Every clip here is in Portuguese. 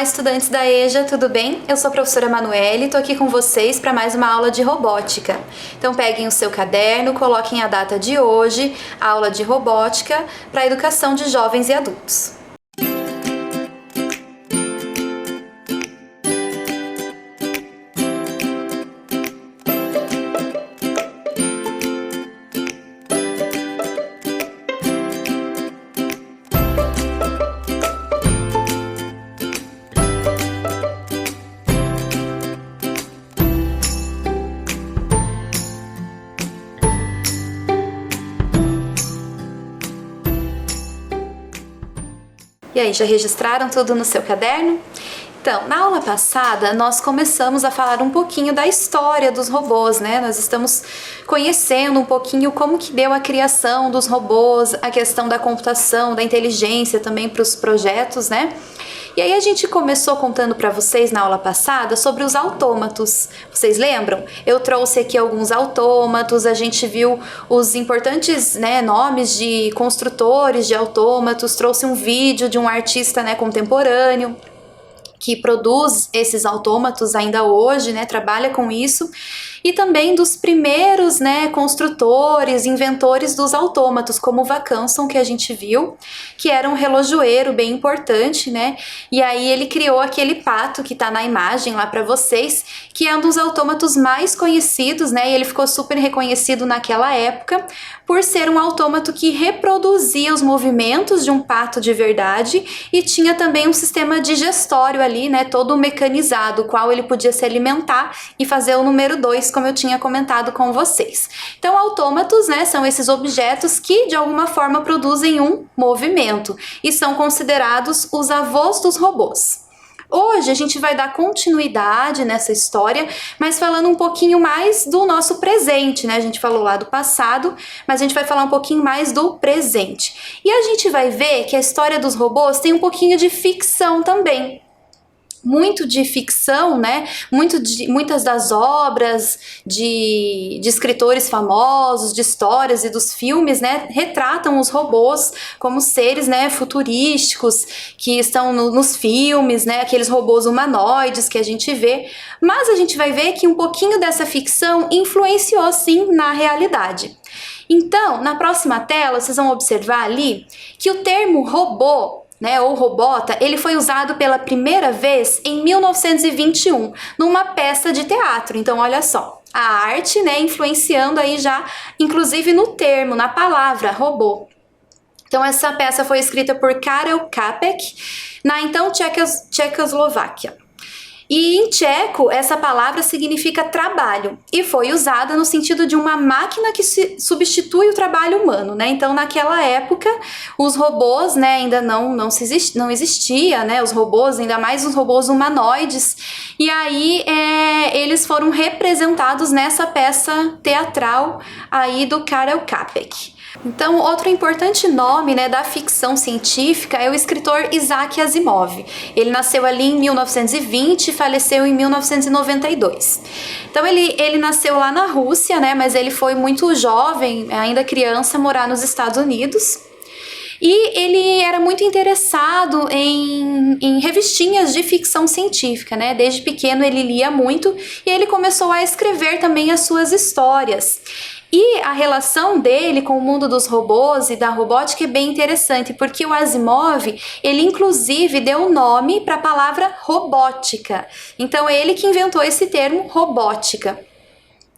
Olá, estudantes da EJA, tudo bem? Eu sou a professora Manuele e estou aqui com vocês para mais uma aula de robótica. Então peguem o seu caderno, coloquem a data de hoje, aula de robótica para a educação de jovens e adultos. E aí, já registraram tudo no seu caderno? Então, na aula passada, nós começamos a falar um pouquinho da história dos robôs, né? Nós estamos conhecendo um pouquinho como que deu a criação dos robôs, a questão da computação, da inteligência também para os projetos, né? E aí a gente começou contando para vocês na aula passada sobre os autômatos. Vocês lembram? Eu trouxe aqui alguns autômatos, a gente viu os importantes, né, nomes de construtores de autômatos, trouxe um vídeo de um artista, né, contemporâneo que produz esses autômatos ainda hoje, né, trabalha com isso, e também dos primeiros, né, construtores, inventores dos autômatos, como o Vacanson, que a gente viu, que era um relojoeiro bem importante, né, e aí ele criou aquele pato que tá na imagem lá para vocês, que é um dos autômatos mais conhecidos, né, e ele ficou super reconhecido naquela época, por ser um autômato que reproduzia os movimentos de um pato de verdade e tinha também um sistema digestório ali, né, todo mecanizado, o qual ele podia se alimentar e fazer o número 2, como eu tinha comentado com vocês. Então, autômatos, né, são esses objetos que de alguma forma produzem um movimento e são considerados os avós dos robôs. Hoje a gente vai dar continuidade nessa história, mas falando um pouquinho mais do nosso presente, né? A gente falou lá do passado, mas a gente vai falar um pouquinho mais do presente. E a gente vai ver que a história dos robôs tem um pouquinho de ficção também. Muito de ficção, né? Muitas das obras de escritores famosos, de histórias e dos filmes, né? Retratam os robôs como seres, né, futurísticos que estão nos filmes, né? Aqueles robôs humanoides que a gente vê. Mas a gente vai ver que um pouquinho dessa ficção influenciou, sim, na realidade. Então, na próxima tela, vocês vão observar ali que o termo robô, né, ou robota, ele foi usado pela primeira vez em 1921, numa peça de teatro. Então, olha só, a arte, né, influenciando aí já, inclusive no termo, na palavra robô. Então, essa peça foi escrita por Karel Čapek, na então Tchecoslováquia. E em tcheco, essa palavra significa trabalho e foi usada no sentido de uma máquina que substitui o trabalho humano, né? Então, naquela época, os robôs, né, ainda não existia, né? Os robôs, ainda mais os robôs humanoides. E aí, eles foram representados nessa peça teatral aí do Karel Čapek. Então, outro importante nome, né, da ficção científica é o escritor Isaac Asimov. Ele nasceu ali em 1920 e faleceu em 1992. Então, ele nasceu lá na Rússia, né, mas ele foi muito jovem, ainda criança, morar nos Estados Unidos. E ele era muito interessado em revistinhas de ficção científica, né? Desde pequeno ele lia muito e ele começou a escrever também as suas histórias. E a relação dele com o mundo dos robôs e da robótica é bem interessante, porque o Asimov, ele inclusive deu nome para a palavra robótica. Então é ele que inventou esse termo robótica,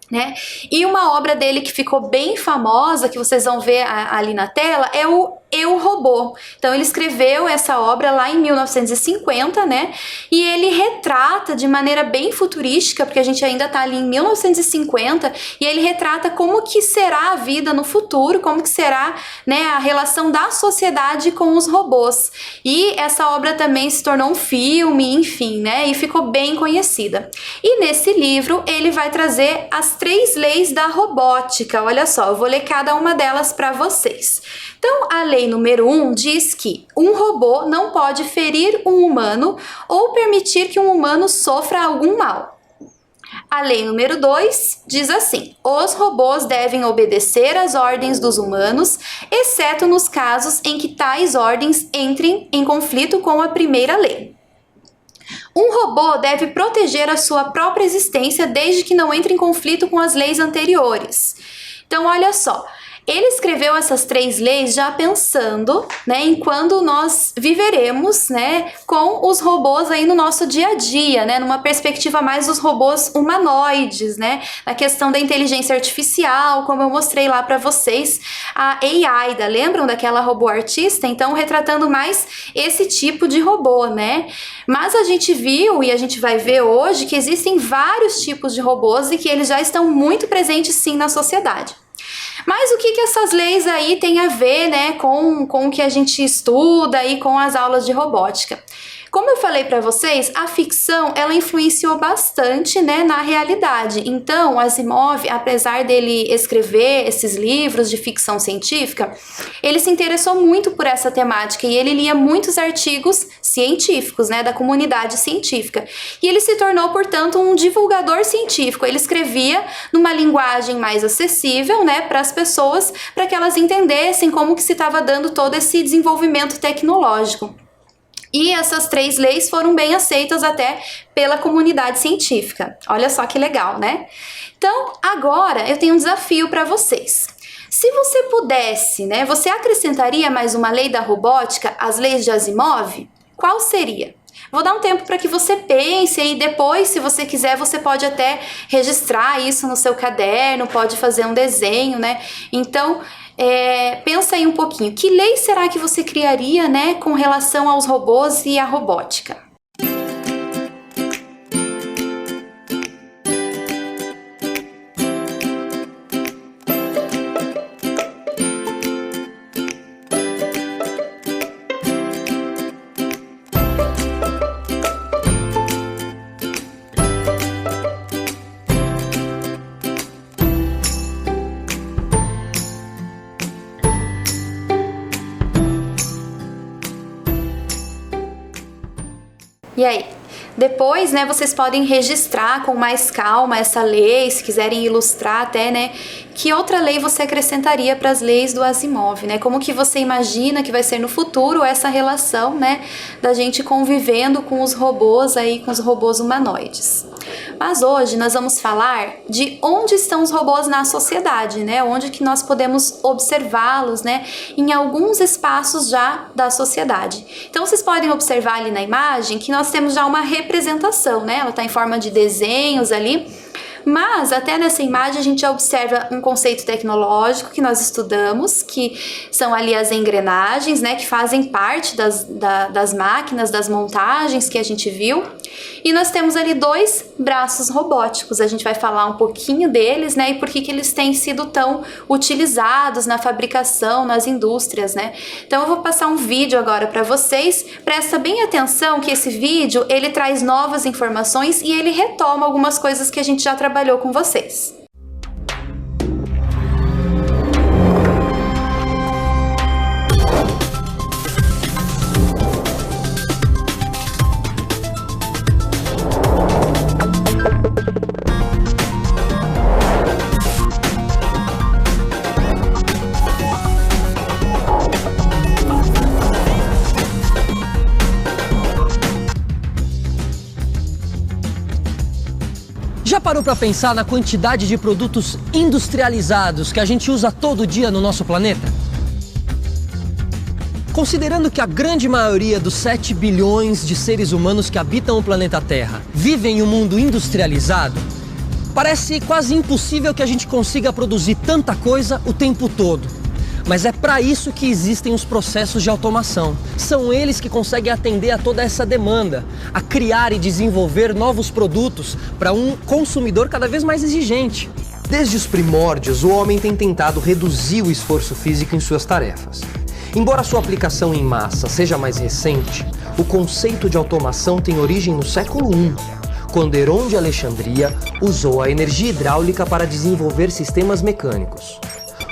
né? E uma obra dele que ficou bem famosa, que vocês vão ver ali na tela, é o Eu, Robô. Então ele escreveu essa obra lá em 1950, né? E ele retrata de maneira bem futurística, porque a gente ainda tá ali em 1950, e ele retrata como que será a vida no futuro, como que será, né, a relação da sociedade com os robôs. E essa obra também se tornou um filme, enfim, né? E ficou bem conhecida. E nesse livro ele vai trazer as 3 leis da robótica. Olha só, eu vou ler cada uma delas para vocês. Então, a lei número 1 diz que um robô não pode ferir um humano ou permitir que um humano sofra algum mal. A lei número 2 diz assim: os robôs devem obedecer às ordens dos humanos, exceto nos casos em que tais ordens entrem em conflito com a primeira lei. Um robô deve proteger a sua própria existência desde que não entre em conflito com as leis anteriores. Então, olha só. Ele escreveu essas 3 leis já pensando, né, em quando nós viveremos, né, com os robôs aí no nosso dia a dia, né, numa perspectiva mais dos robôs humanoides, né, na questão da inteligência artificial, como eu mostrei lá para vocês, a AI, lembram daquela robô artista? Então, retratando mais esse tipo de robô, né? Mas a gente viu e a gente vai ver hoje que existem vários tipos de robôs e que eles já estão muito presentes sim na sociedade. Mas o que essas leis aí têm a ver, né, com o que a gente estuda e com as aulas de robótica? Como eu falei para vocês, a ficção ela influenciou bastante, né, na realidade. Então, Asimov, apesar dele escrever esses livros de ficção científica, ele se interessou muito por essa temática e ele lia muitos artigos científicos, né, da comunidade científica. E ele se tornou, portanto, um divulgador científico. Ele escrevia numa linguagem mais acessível, né, para as pessoas, para que elas entendessem como que se estava dando todo esse desenvolvimento tecnológico. E essas 3 leis foram bem aceitas até pela comunidade científica. Olha só que legal, né? Então, agora eu tenho um desafio para vocês. Se você pudesse, né, você acrescentaria mais uma lei da robótica às leis de Asimov? Qual seria? Vou dar um tempo para que você pense e depois, se você quiser, você pode até registrar isso no seu caderno, pode fazer um desenho, né? Então, pensa aí um pouquinho. Que lei será que você criaria, né, com relação aos robôs e à robótica? E aí? Depois, né, vocês podem registrar com mais calma essa lei, se quiserem ilustrar até, né, que outra lei você acrescentaria para as leis do Asimov, né? Como que você imagina que vai ser no futuro essa relação, né, da gente convivendo com os robôs aí, com os robôs humanoides. Mas hoje nós vamos falar de onde estão os robôs na sociedade, né? Onde que nós podemos observá-los, né? Em alguns espaços já da sociedade. Então vocês podem observar ali na imagem que nós temos já uma representação, né? Ela está em forma de desenhos ali. Mas até nessa imagem a gente já observa um conceito tecnológico que nós estudamos, que são ali as engrenagens, né, que fazem parte das máquinas, das montagens que a gente viu. E nós temos ali 2 braços robóticos, a gente vai falar um pouquinho deles, né, e por que eles têm sido tão utilizados na fabricação, nas indústrias, né. Então eu vou passar um vídeo agora para vocês, presta bem atenção que esse vídeo, ele traz novas informações e ele retoma algumas coisas que a gente já trabalhou com vocês. Já parou para pensar na quantidade de produtos industrializados que a gente usa todo dia no nosso planeta? Considerando que a grande maioria dos 7 bilhões de seres humanos que habitam o planeta Terra vivem em um mundo industrializado, parece quase impossível que a gente consiga produzir tanta coisa o tempo todo. Mas é para isso que existem os processos de automação. São eles que conseguem atender a toda essa demanda, a criar e desenvolver novos produtos para um consumidor cada vez mais exigente. Desde os primórdios, o homem tem tentado reduzir o esforço físico em suas tarefas. Embora sua aplicação em massa seja mais recente, o conceito de automação tem origem no século I, quando Heron de Alexandria usou a energia hidráulica para desenvolver sistemas mecânicos.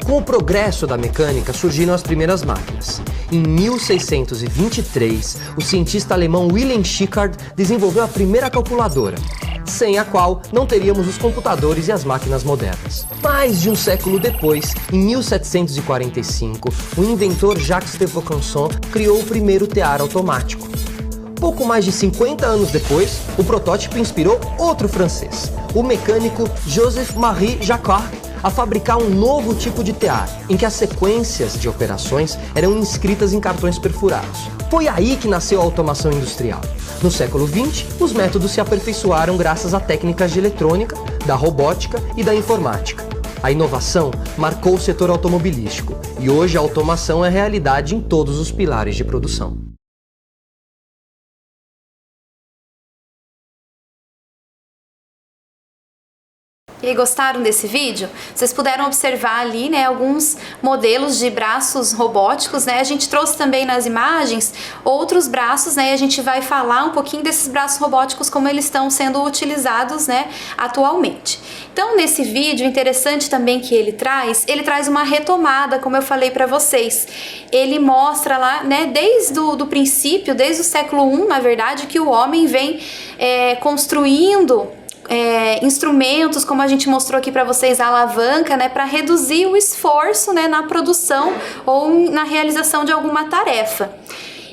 Com o progresso da mecânica surgiram as primeiras máquinas. Em 1623, o cientista alemão Wilhelm Schickard desenvolveu a primeira calculadora, sem a qual não teríamos os computadores e as máquinas modernas. Mais de um século depois, em 1745, o inventor Jacques de Vaucanson criou o primeiro tear automático. Pouco mais de 50 anos depois, o protótipo inspirou outro francês, o mecânico Joseph-Marie Jacquard, a fabricar um novo tipo de tear, em que as sequências de operações eram inscritas em cartões perfurados. Foi aí que nasceu a automação industrial. No século XX, os métodos se aperfeiçoaram graças a técnicas de eletrônica, da robótica e da informática. A inovação marcou o setor automobilístico e hoje a automação é realidade em todos os pilares de produção. E aí, gostaram desse vídeo? Vocês puderam observar ali, né, alguns modelos de braços robóticos, né? A gente trouxe também nas imagens outros braços, né? E a gente vai falar um pouquinho desses braços robóticos, como eles estão sendo utilizados, né, atualmente. Então, nesse vídeo, interessante também que ele traz uma retomada, como eu falei para vocês. Ele mostra lá, né, desde do princípio, desde o século I, na verdade, que o homem vem construindo instrumentos, como a gente mostrou aqui para vocês, a alavanca, né, para reduzir o esforço, né, na produção ou na realização de alguma tarefa.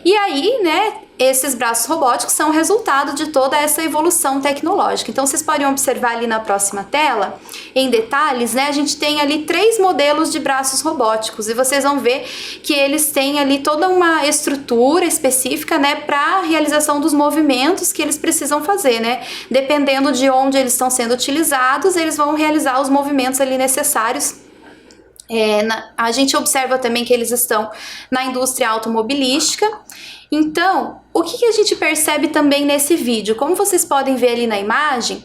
E aí, né, esses braços robóticos são o resultado de toda essa evolução tecnológica. Então, vocês podem observar ali na próxima tela, em detalhes, né, a gente tem ali 3 modelos de braços robóticos e vocês vão ver que eles têm ali toda uma estrutura específica, né, para a realização dos movimentos que eles precisam fazer, né. Dependendo de onde eles estão sendo utilizados, eles vão realizar os movimentos ali necessários. A gente observa também que eles estão na indústria automobilística. Então, o que a gente percebe também nesse vídeo? Como vocês podem ver ali na imagem,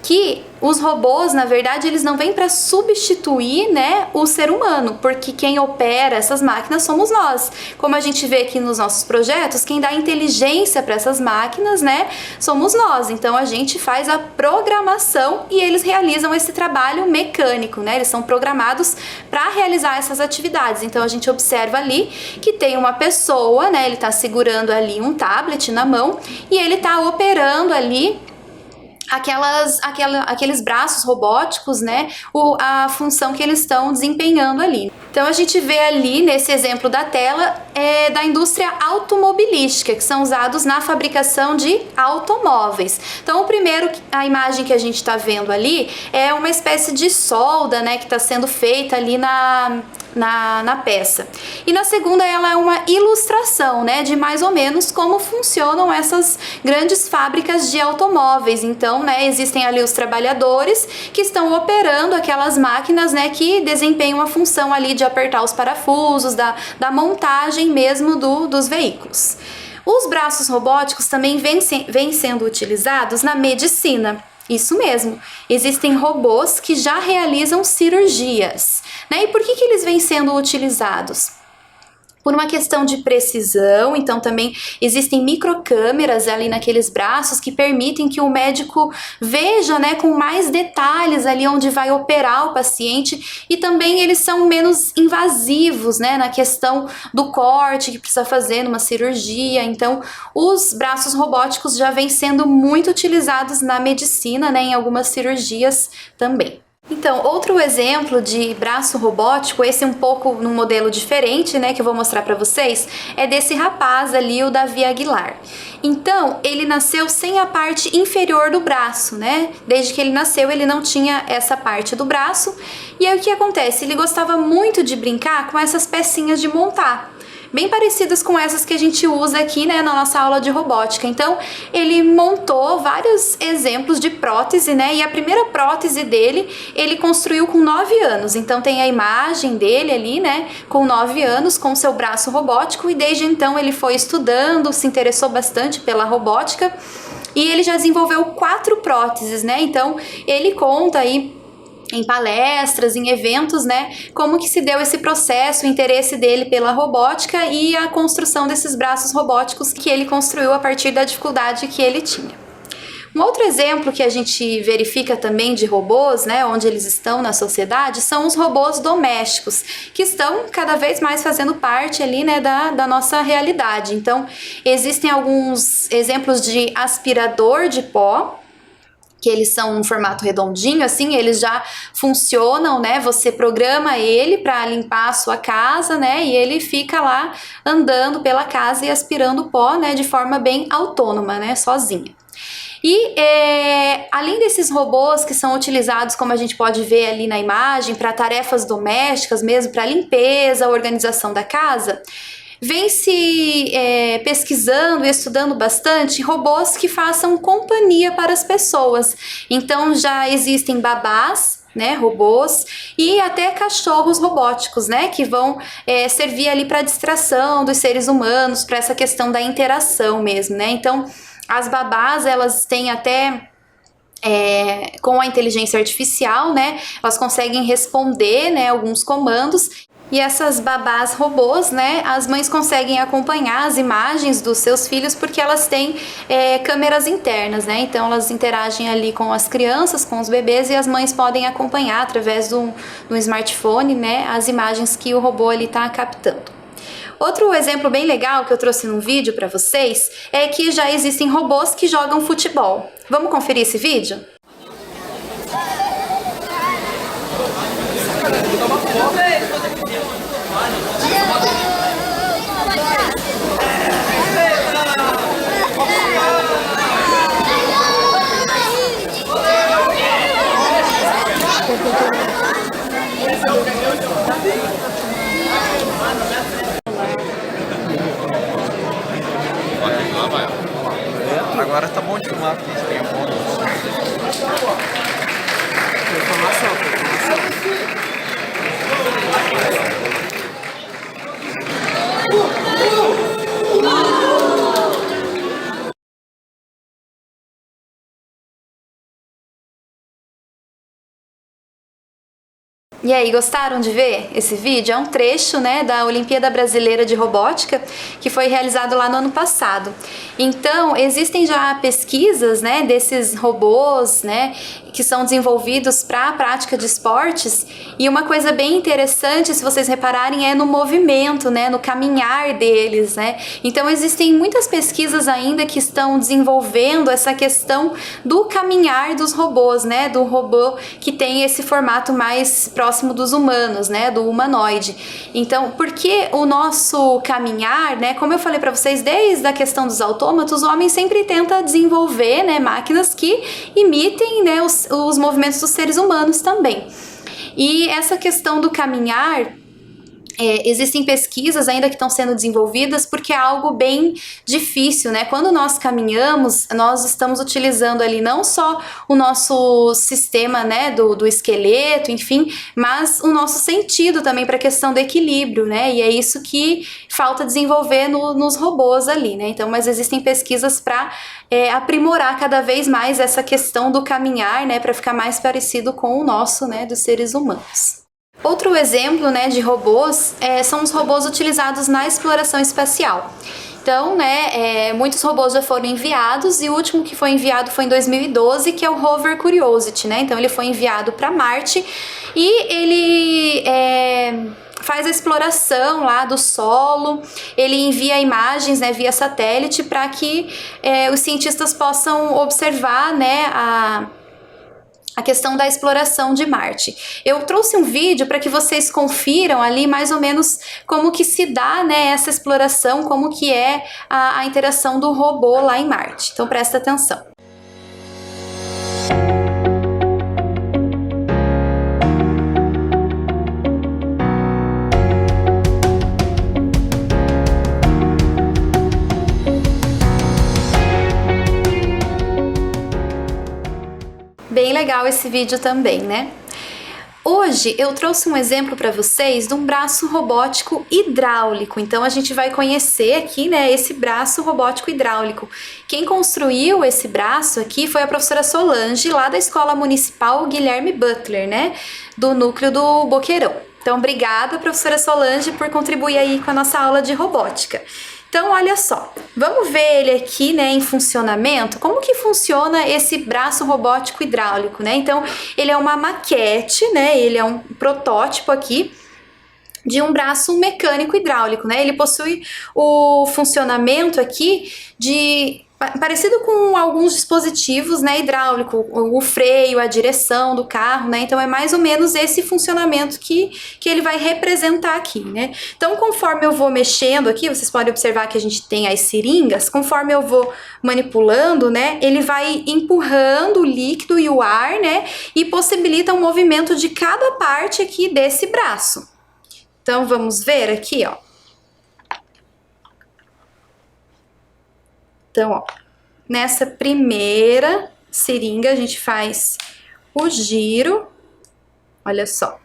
que os robôs, na verdade, eles não vêm para substituir, né, o ser humano, porque quem opera essas máquinas somos nós. Como a gente vê aqui nos nossos projetos, quem dá inteligência para essas máquinas, né, somos nós. Então a gente faz a programação e eles realizam esse trabalho mecânico, né? Eles são programados para realizar essas atividades. Então a gente observa ali que tem uma pessoa, né, ele está segurando ali um tablet na mão e ele está operando ali aqueles braços robóticos, né, a função que eles estão desempenhando ali. Então a gente vê ali nesse exemplo da tela da indústria automobilística, que são usados na fabricação de automóveis. Então a imagem que a gente está vendo ali é uma espécie de solda, né, que está sendo feita ali na peça. E na segunda ela é uma ilustração, né, de mais ou menos como funcionam essas grandes fábricas de automóveis. Então, né, existem ali os trabalhadores que estão operando aquelas máquinas, né, que desempenham a função ali de apertar os parafusos, da montagem mesmo dos veículos. Os braços robóticos também vêm sendo utilizados na medicina. Isso mesmo, existem robôs que já realizam cirurgias, né? E por que eles vêm sendo utilizados? Por uma questão de precisão. Então também existem microcâmeras ali naqueles braços que permitem que o médico veja, né, com mais detalhes ali onde vai operar o paciente, e também eles são menos invasivos, né, na questão do corte que precisa fazer numa cirurgia. Então os braços robóticos já vêm sendo muito utilizados na medicina, né, em algumas cirurgias também. Então, outro exemplo de braço robótico, esse um pouco num modelo diferente, né, que eu vou mostrar para vocês, é desse rapaz ali, o Davi Aguilar. Então, ele nasceu sem a parte inferior do braço, né? Desde que ele nasceu, ele não tinha essa parte do braço. E aí o que acontece? Ele gostava muito de brincar com essas pecinhas de montar, bem parecidas com essas que a gente usa aqui, né, na nossa aula de robótica. Então, ele montou vários exemplos de prótese, né, e a primeira prótese dele, ele construiu com 9 anos. Então, tem a imagem dele ali, né, com 9 anos, com seu braço robótico, e desde então ele foi estudando, se interessou bastante pela robótica, e ele já desenvolveu 4 próteses, né. Então, ele conta aí em palestras, em eventos, né, como que se deu esse processo, o interesse dele pela robótica e a construção desses braços robóticos que ele construiu a partir da dificuldade que ele tinha. Um outro exemplo que a gente verifica também de robôs, né, onde eles estão na sociedade, são os robôs domésticos, que estão cada vez mais fazendo parte ali, né, da nossa realidade. Então, existem alguns exemplos de aspirador de pó, que eles são um formato redondinho, assim, eles já funcionam, né? Você programa ele para limpar a sua casa, né? E ele fica lá andando pela casa e aspirando pó, né? De forma bem autônoma, né? Sozinha. E além desses robôs que são utilizados, como a gente pode ver ali na imagem, para tarefas domésticas mesmo, para limpeza, organização da casa, vem se pesquisando e estudando bastante robôs que façam companhia para as pessoas. Então já existem babás, né, robôs, e até cachorros robóticos, né, que vão servir ali para distração dos seres humanos, para essa questão da interação mesmo, né. Então as babás, elas têm até com a inteligência artificial, né, elas conseguem responder, né, alguns comandos. E essas babás robôs, né, as mães conseguem acompanhar as imagens dos seus filhos porque elas têm câmeras internas, né? Então elas interagem ali com as crianças, com os bebês, e as mães podem acompanhar através do smartphone, né, as imagens que o robô ali está captando. Outro exemplo bem legal que eu trouxe num vídeo para vocês é que já existem robôs que jogam futebol. Vamos conferir esse vídeo? Agora tá bom de filmar, porque tem um bom. E aí, gostaram de ver esse vídeo? É um trecho, né, da Olimpíada Brasileira de Robótica, que foi realizado lá no ano passado. Então, existem já pesquisas, né, desses robôs, né, que são desenvolvidos para a prática de esportes, e uma coisa bem interessante, se vocês repararem, é no movimento, né, no caminhar deles, né. Então, existem muitas pesquisas ainda que estão desenvolvendo essa questão do caminhar dos robôs, né, do robô que tem esse formato mais próximo dos humanos, né, do humanoide. Então, porque o nosso caminhar, né, como eu falei para vocês, desde a questão dos autômatos, o homem sempre tenta desenvolver, né, máquinas que imitem, né, os movimentos dos seres humanos também. E essa questão do caminhar, existem pesquisas ainda que estão sendo desenvolvidas porque é algo bem difícil, né? Quando nós caminhamos, nós estamos utilizando ali não só o nosso sistema, né, do esqueleto, enfim, mas o nosso sentido também para a questão do equilíbrio, né? E é isso que falta desenvolver nos robôs ali, né? Então, mas existem pesquisas para aprimorar cada vez mais essa questão do caminhar, né, para ficar mais parecido com o nosso, né, dos seres humanos. Outro exemplo, né, de robôs são os robôs utilizados na exploração espacial. Então, né, muitos robôs já foram enviados, e o último que foi enviado foi em 2012, que é o Rover Curiosity, né? Então ele foi enviado para Marte e ele faz a exploração lá do solo, ele envia imagens, né, via satélite para que os cientistas possam observar, né, a questão da exploração de Marte. Eu trouxe um vídeo para que vocês confiram ali mais ou menos como que se dá, né, essa exploração, como que é a interação do robô lá em Marte. Então presta atenção. Bem legal esse vídeo também, né? Hoje eu trouxe um exemplo para vocês de um braço robótico hidráulico. Então a gente vai conhecer aqui, né, esse braço robótico hidráulico. Quem construiu esse braço aqui foi a professora Solange, lá da Escola Municipal Guilherme Butler, né, do núcleo do Boqueirão. Então, obrigada, professora Solange, por contribuir aí com a nossa aula de robótica. Então, olha só, vamos ver ele aqui, né, em funcionamento. Como que funciona esse braço robótico hidráulico, né? Então, ele é uma maquete, né? Ele é um protótipo aqui de um braço mecânico hidráulico, né? Ele possui o funcionamento aqui de parecido com alguns dispositivos, né, hidráulico, o freio, a direção do carro, né, então é mais ou menos esse funcionamento que ele vai representar aqui, né. Então, conforme eu vou mexendo aqui, vocês podem observar que a gente tem as seringas, conforme eu vou manipulando, né, ele vai empurrando o líquido e o ar, né, e possibilita um movimento de cada parte aqui desse braço. Então, vamos ver aqui, ó. Então, ó, nessa primeira seringa a gente faz o giro, olha só,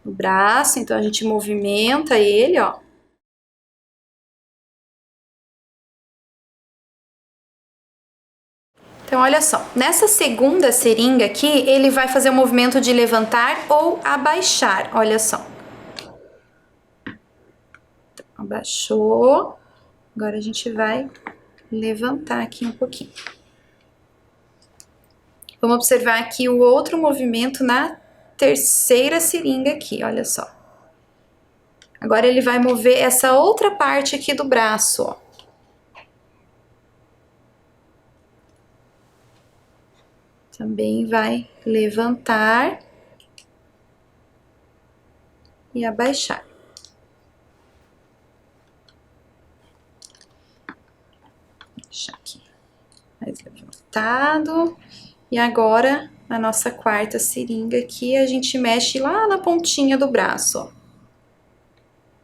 o braço, então a gente movimenta ele, ó. Então, olha só, nessa segunda seringa aqui, ele vai fazer o movimento de levantar ou abaixar, olha só. Então, abaixou, agora a gente vai levantar aqui um pouquinho. Vamos observar aqui o outro movimento na terceira seringa aqui, olha só. Agora ele vai mover essa outra parte aqui do braço, ó. Também vai levantar e abaixar. Deixa aqui mais levantado. E agora, na nossa quarta seringa aqui, a gente mexe lá na pontinha do braço, ó.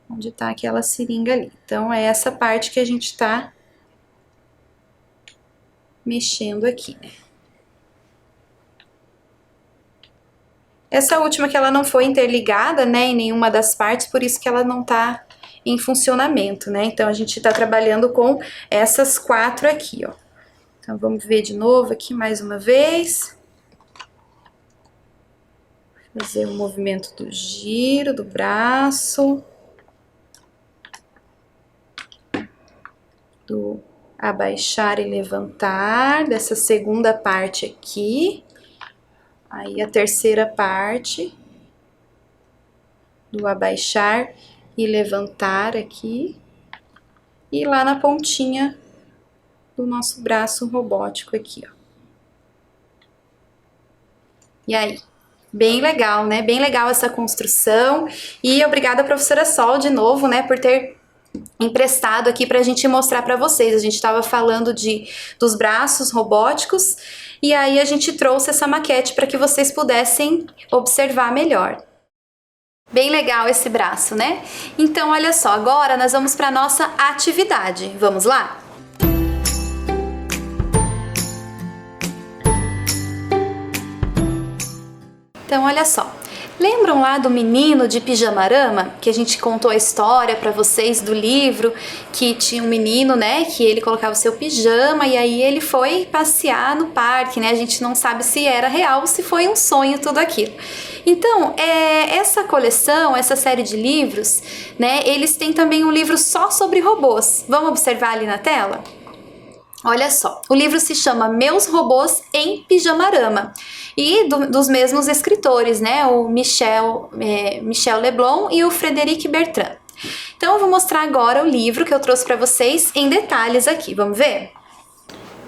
Onde tá aquela seringa ali. Então, é essa parte que a gente tá mexendo aqui, né? Essa última que ela não foi interligada, né, em nenhuma das partes, por isso que ela não tá em funcionamento, né? Então, a gente tá trabalhando com essas quatro aqui, ó. Então, vamos ver de novo aqui mais uma vez. Fazer o movimento do giro do braço. Do abaixar e levantar, dessa segunda parte aqui. Aí, a terceira parte. Do abaixar e levantar aqui. E lá na pontinha do nosso braço robótico aqui, ó. E aí? Bem legal, né? Bem legal essa construção. E obrigada, professora Sol, de novo, né, por ter emprestado aqui pra gente mostrar pra vocês. A gente estava falando dos braços robóticos e aí a gente trouxe essa maquete para que vocês pudessem observar melhor. Bem legal esse braço, né? Então, olha só, agora nós vamos para nossa atividade. Vamos lá? Então, olha só. Lembram lá do menino de pijamarama? Que a gente contou a história para vocês do livro, que tinha um menino, né, que ele colocava o seu pijama e aí ele foi passear no parque, né? A gente não sabe se era real ou se foi um sonho tudo aquilo. Então, essa coleção, essa série de livros, né, eles têm também um livro só sobre robôs. Vamos observar ali na tela? Olha só, o livro se chama Meus Robôs em Pijamarama e dos mesmos escritores, né, o Michel Leblon e o Frédéric Bertrand. Então eu vou mostrar agora o livro que eu trouxe para vocês em detalhes aqui, vamos ver?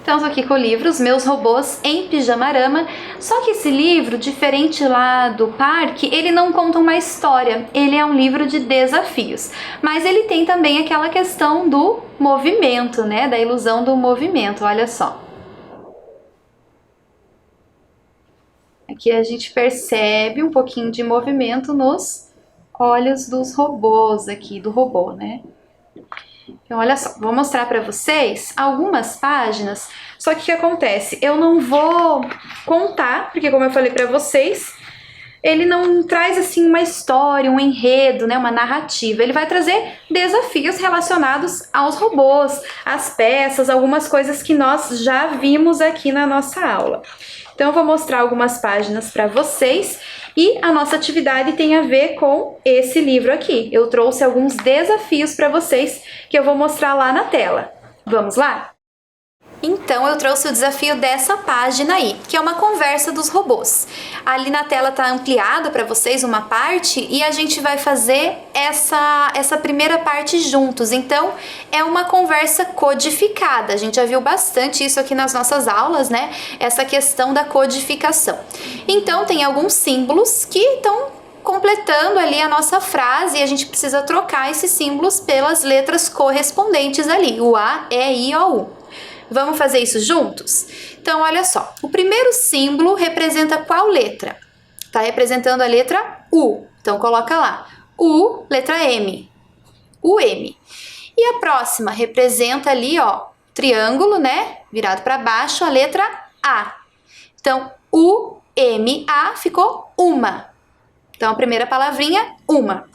Então, estou aqui com o livro Os Meus Robôs em Pijamarama, só que esse livro, diferente lá do parque, ele não conta uma história, ele é um livro de desafios, mas ele tem também aquela questão do movimento, né, da ilusão do movimento, olha só. Aqui a gente percebe um pouquinho de movimento nos olhos dos robôs aqui, do robô, né? Então, olha só, vou mostrar para vocês algumas páginas, só que o que acontece? Eu não vou contar, porque como eu falei para vocês, ele não traz assim uma história, um enredo, né, uma narrativa. Ele vai trazer desafios relacionados aos robôs, às peças, algumas coisas que nós já vimos aqui na nossa aula. Então, eu vou mostrar algumas páginas para vocês e a nossa atividade tem a ver com esse livro aqui. Eu trouxe alguns desafios para vocês que eu vou mostrar lá na tela. Vamos lá? Então eu trouxe o desafio dessa página aí, que é uma conversa dos robôs. Ali na tela tá ampliado para vocês uma parte e a gente vai fazer essa primeira parte juntos. Então é uma conversa codificada. A gente já viu bastante isso aqui nas nossas aulas, né? Essa questão da codificação. Então tem alguns símbolos que estão completando ali a nossa frase e a gente precisa trocar esses símbolos pelas letras correspondentes ali, o A, E, I, O, U. Vamos fazer isso juntos? Então, olha só. O primeiro símbolo representa qual letra? Está representando a letra U. Então, coloca lá. U, letra M. U, M. E a próxima representa ali, ó, triângulo, né? Virado para baixo, a letra A. Então, U, M, A ficou uma. Então, a primeira palavrinha, uma.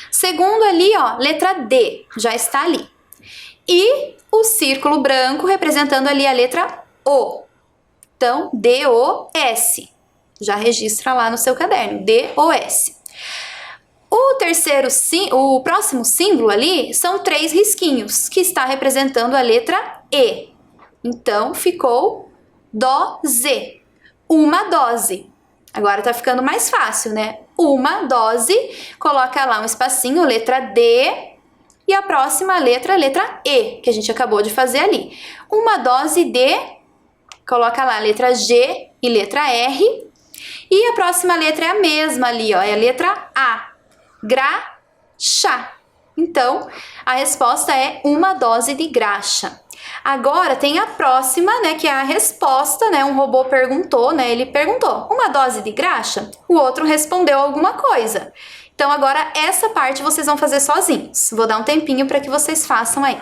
Segundo ali, ó, letra D. Já está ali. E o círculo branco representando ali a letra O. Então, D-O-S. Já registra lá no seu caderno, D-O-S. O próximo símbolo ali são 3 risquinhos, que está representando a letra E. Então, ficou DO-Z. Uma dose. Agora tá ficando mais fácil, né? Uma dose, coloca lá um espacinho, letra D. E a próxima letra, letra E, que a gente acabou de fazer ali. Uma dose de, coloca lá letra G e letra R. E a próxima letra é a mesma ali, ó, é a letra A. Graxa. Então, a resposta é uma dose de graxa. Agora tem a próxima, né, que é a resposta, né? Um robô perguntou, né? Ele perguntou, uma dose de graxa? O outro respondeu alguma coisa. Então agora essa parte vocês vão fazer sozinhos. Vou dar um tempinho para que vocês façam aí.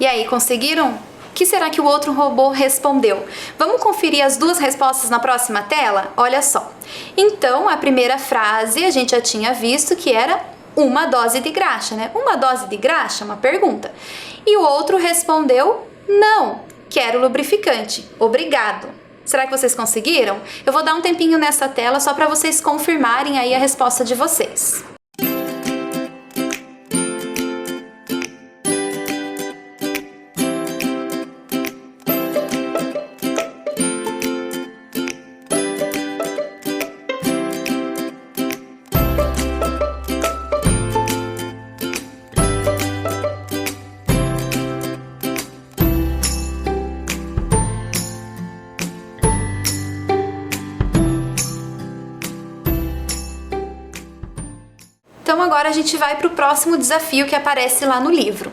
E aí, conseguiram? O que será que o outro robô respondeu? Vamos conferir as duas respostas na próxima tela? Olha só. Então, a primeira frase a gente já tinha visto que era uma dose de graxa, né? Uma dose de graxa? Uma pergunta. E o outro respondeu, não, quero lubrificante, obrigado. Será que vocês conseguiram? Eu vou dar um tempinho nessa tela só para vocês confirmarem aí a resposta de vocês. Então agora a gente vai para o próximo desafio que aparece lá no livro.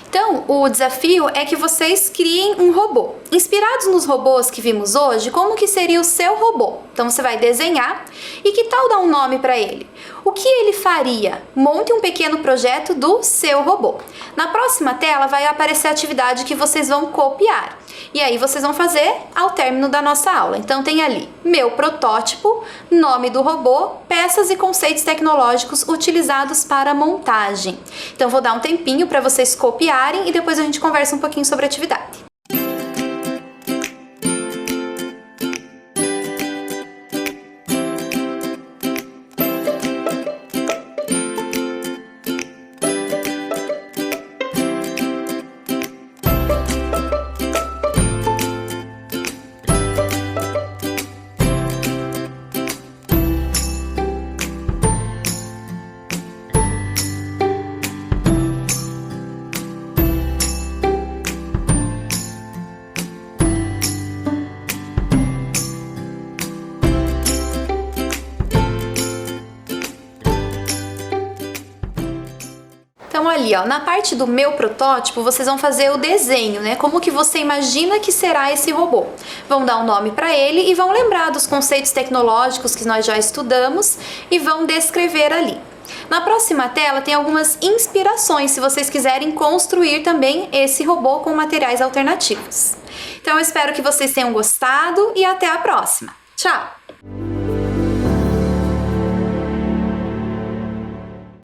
Então, o desafio é que vocês criem um robô. Inspirados nos robôs que vimos hoje, como que seria o seu robô? Então você vai desenhar e que tal dar um nome para ele? O que ele faria? Monte um pequeno projeto do seu robô. Na próxima tela vai aparecer a atividade que vocês vão copiar. E aí vocês vão fazer ao término da nossa aula. Então tem ali meu protótipo, nome do robô, peças e conceitos tecnológicos utilizados para montagem. Então vou dar um tempinho para vocês copiarem e depois a gente conversa um pouquinho sobre a atividade. Então ali, ó, na parte do meu protótipo, vocês vão fazer o desenho, né? Como que você imagina que será esse robô. Vão dar um nome para ele e vão lembrar dos conceitos tecnológicos que nós já estudamos e vão descrever ali. Na próxima tela tem algumas inspirações, se vocês quiserem construir também esse robô com materiais alternativos. Então eu espero que vocês tenham gostado e até a próxima. Tchau!